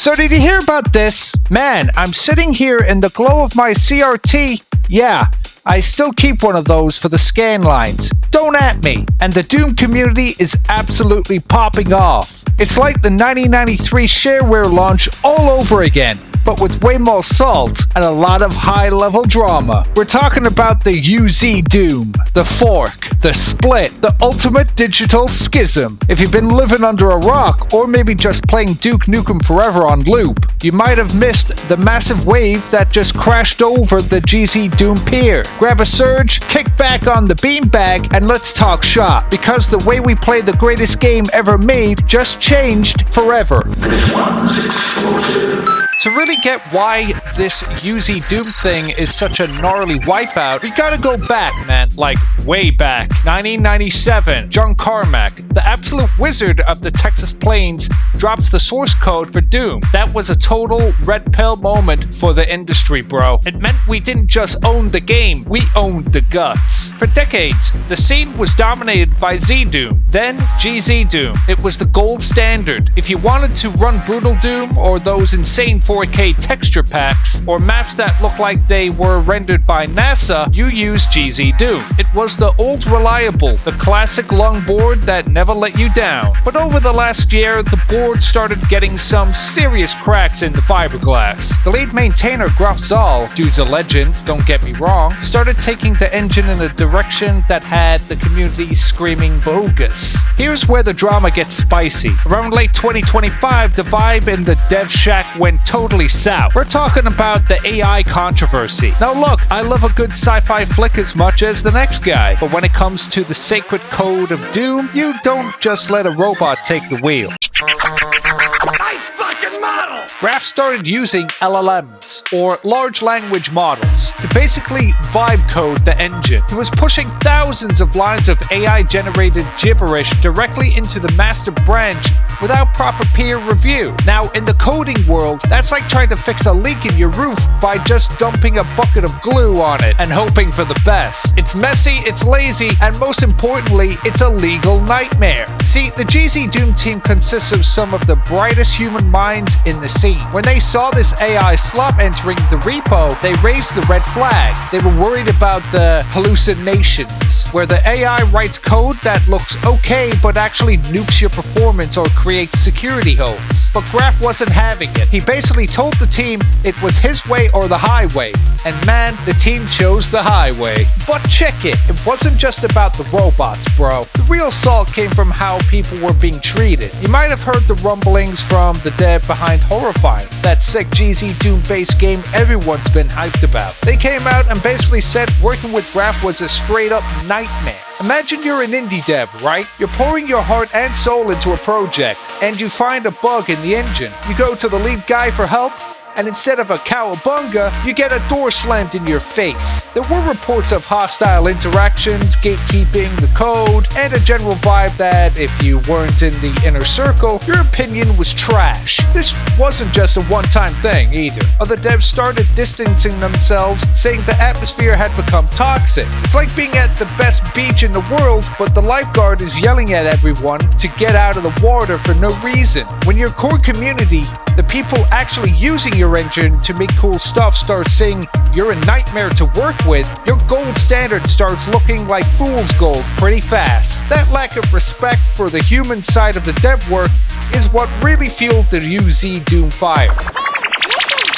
So did you hear about this? Man, I'm sitting here in the glow of my CRT. Yeah, I still keep one of those for the scan lines. Don't at me. And the Doom community is absolutely popping off. It's like the 1993 shareware launch all over again, but with way more salt and a lot of high-level drama. We're talking about the UZDoom, the fork, the split, the ultimate digital schism. If you've been living under a rock, or maybe just playing Duke Nukem Forever on loop, you might have missed the massive wave that just crashed over the GZDoom pier. Grab a surge, kick back on the beanbag, and let's talk shop, because the way we play the greatest game ever made just changed forever. This one's explosive. To really get why this UZDoom thing is such a gnarly wipeout, we gotta go back, man, like way back. 1997, John Carmack, the absolute wizard of the Texas Plains, drops the source code for Doom. That was a total red pill moment for the industry, bro. It meant we didn't just own the game, we owned the guts. For decades, the scene was dominated by ZDoom, then GZDoom. It was the gold standard. If you wanted to run Brutal Doom or those insane 4K texture packs, or maps that look like they were rendered by NASA, you use GZDoom. It was the old reliable, the classic longboard that never let you down. But over the last year, the board started getting some serious cracks in the fiberglass. The lead maintainer, Gruff Zal, dude's a legend, don't get me wrong, started taking the engine in a direction that had the community screaming bogus. Here's where the drama gets spicy. Around late 2025, the vibe in the dev shack went totally south. We're talking about the AI controversy. Now look, I love a good sci-fi flick as much as the next guy, but when it comes to the sacred code of Doom, you don't just let a robot take the wheel. Nice fucking model! Graf started using LLMs, or large language models, to basically vibe code the engine. He was pushing thousands of lines of AI-generated gibberish directly into the master branch without proper peer review. Now, in the coding world, that's like trying to fix a leak in your roof by just dumping a bucket of glue on it and hoping for the best. It's messy, it's lazy, and most importantly, it's a legal nightmare. See, the GZDoom team consists of some of the brightest human minds in the scene. When they saw this AI slop entering the repo, they raised the red flag. They were worried about the hallucinations, where the AI writes code that looks okay but actually nukes your performance or creates security holes. But Graf wasn't having it. He basically told the team it was his way or the highway. And man, the team chose the highway. But check it, it wasn't just about the robots, bro. The real salt came from how people were being treated. You might have heard the rumblings from the dev behind Horrifying, that sick GZDoom based game everyone's been hyped about. They came out and basically said working with Graf was a straight up nightmare. Imagine you're an indie dev, right? You're pouring your heart and soul into a project, and you find a bug in the engine. You go to the lead guy for help, and instead of a cowabunga, you get a door slammed in your face. There were reports of hostile interactions, gatekeeping the code, and a general vibe that if you weren't in the inner circle, your opinion was trash. This wasn't just a one-time thing either. Other devs started distancing themselves, saying the atmosphere had become toxic. It's like being at the best beach in the world, but the lifeguard is yelling at everyone to get out of the water for no reason. When your core community, the people actually using your engine to make cool stuff, start saying you're a nightmare to work with, your gold standard starts looking like fool's gold pretty fast. That lack of respect for the human side of the dev work is what really fueled the UZDoom fire.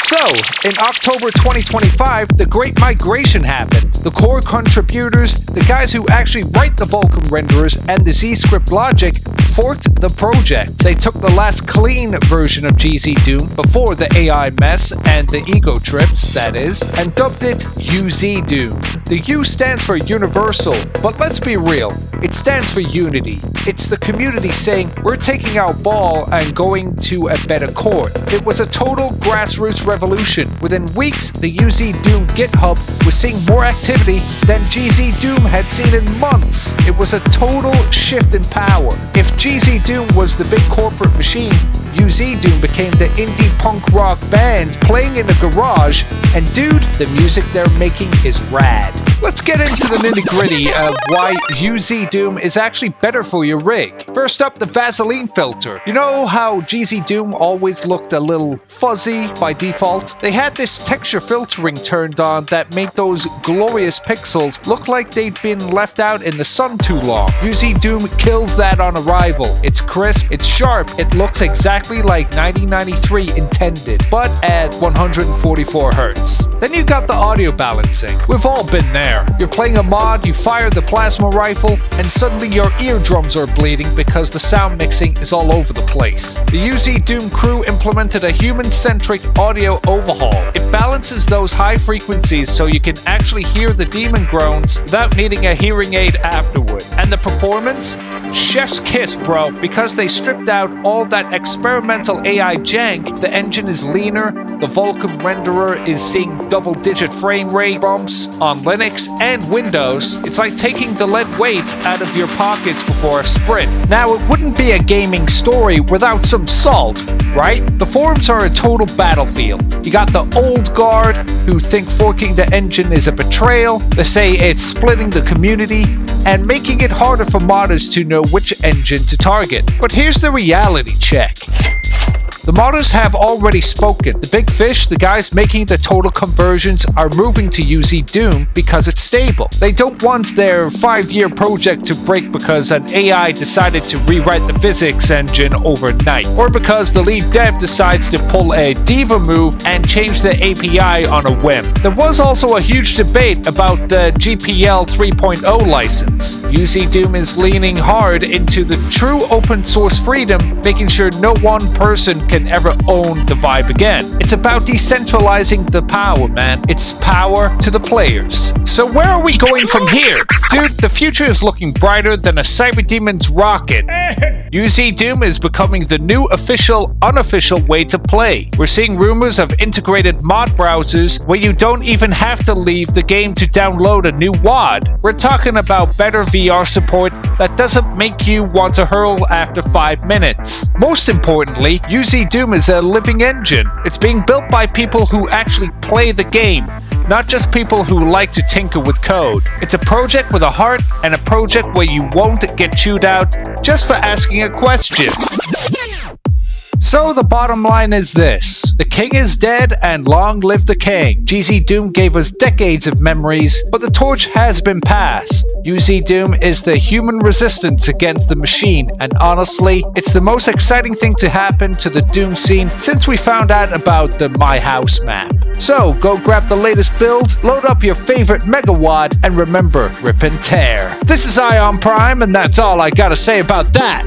So, in October 2025, the Great Migration happened. The core contributors, the guys who actually write the Vulkan renderers and the Z-script logic, forked the project. They took the last clean version of GZDoom before the AI mess and the ego trips, that is, and dubbed it UZDoom. The U stands for universal, but let's be real, it stands for unity. It's the community saying, we're taking our ball and going to a better court. It was a total grassroots revolution. Within weeks, the UZDoom GitHub was seeing more activity than GZDoom had seen in months. It was a total shift in power. If GZDoom was the big corporate machine, UZDoom became the indie punk rock band playing in a garage, and dude, the music they're making is rad. Let's get into the nitty-gritty of why UZDoom is actually better for your rig. First up, the Vaseline filter. You know how GZDoom always looked a little fuzzy by default? They had this texture filtering turned on that made those glorious pixels look like they'd been left out in the sun too long. UZDoom kills that on arrival. It's crisp, it's sharp, it looks exactly like 1993 intended, but at 144 Hz. Then you got the audio balancing. We've all been there. You're playing a mod, you fire the plasma rifle, and suddenly your eardrums are bleeding because the sound mixing is all over the place. The UZDoom crew implemented a human-centric audio overhaul. It balances those high frequencies so you can actually hear the demon groans without needing a hearing aid afterward. And the performance? Chef's kiss, bro. Because they stripped out all that experimental AI jank, the engine is leaner, the Vulkan renderer is seeing double-digit frame rate bumps on Linux and Windows. It's like taking the lead weights out of your pockets before a sprint. Now, it wouldn't be a gaming story without some salt, right? The forums are a total battlefield. You got the old guard who think forking the engine is a betrayal. They say it's splitting the community and making it harder for modders to know which engine to target. But here's the reality check. The modders have already spoken. The big fish, the guys making the total conversions, are moving to UZDoom because it's stable. They don't want their 5-year project to break because an AI decided to rewrite the physics engine overnight, or because the lead dev decides to pull a diva move and change the API on a whim. There was also a huge debate about the GPL 3.0 license. UZDoom is leaning hard into the true open source freedom, making sure no one person can ever own the vibe again. It's about decentralizing the power, man. It's power to the players. So where are we going from here? Dude, the future is looking brighter than a Cyberdemon's rocket. UZDoom is becoming the new official, unofficial way to play. We're seeing rumors of integrated mod browsers where you don't even have to leave the game to download a new WAD. We're talking about better VR support that doesn't make you want to hurl after 5 minutes. Most importantly, UZDoom is a living engine. It's being built by people who actually play the game, not just people who like to tinker with code. It's a project with a heart and a project where you won't get chewed out just for asking a question. So the bottom line is this: the king is dead and long live the king. GZDoom gave us decades of memories, but the torch has been passed. UZDoom is the human resistance against the machine, and honestly, it's the most exciting thing to happen to the Doom scene since we found out about the MyHouse map. So go grab the latest build, load up your favorite megawad, and remember, rip and tear. This is Ion Prime, and that's all I gotta say about that.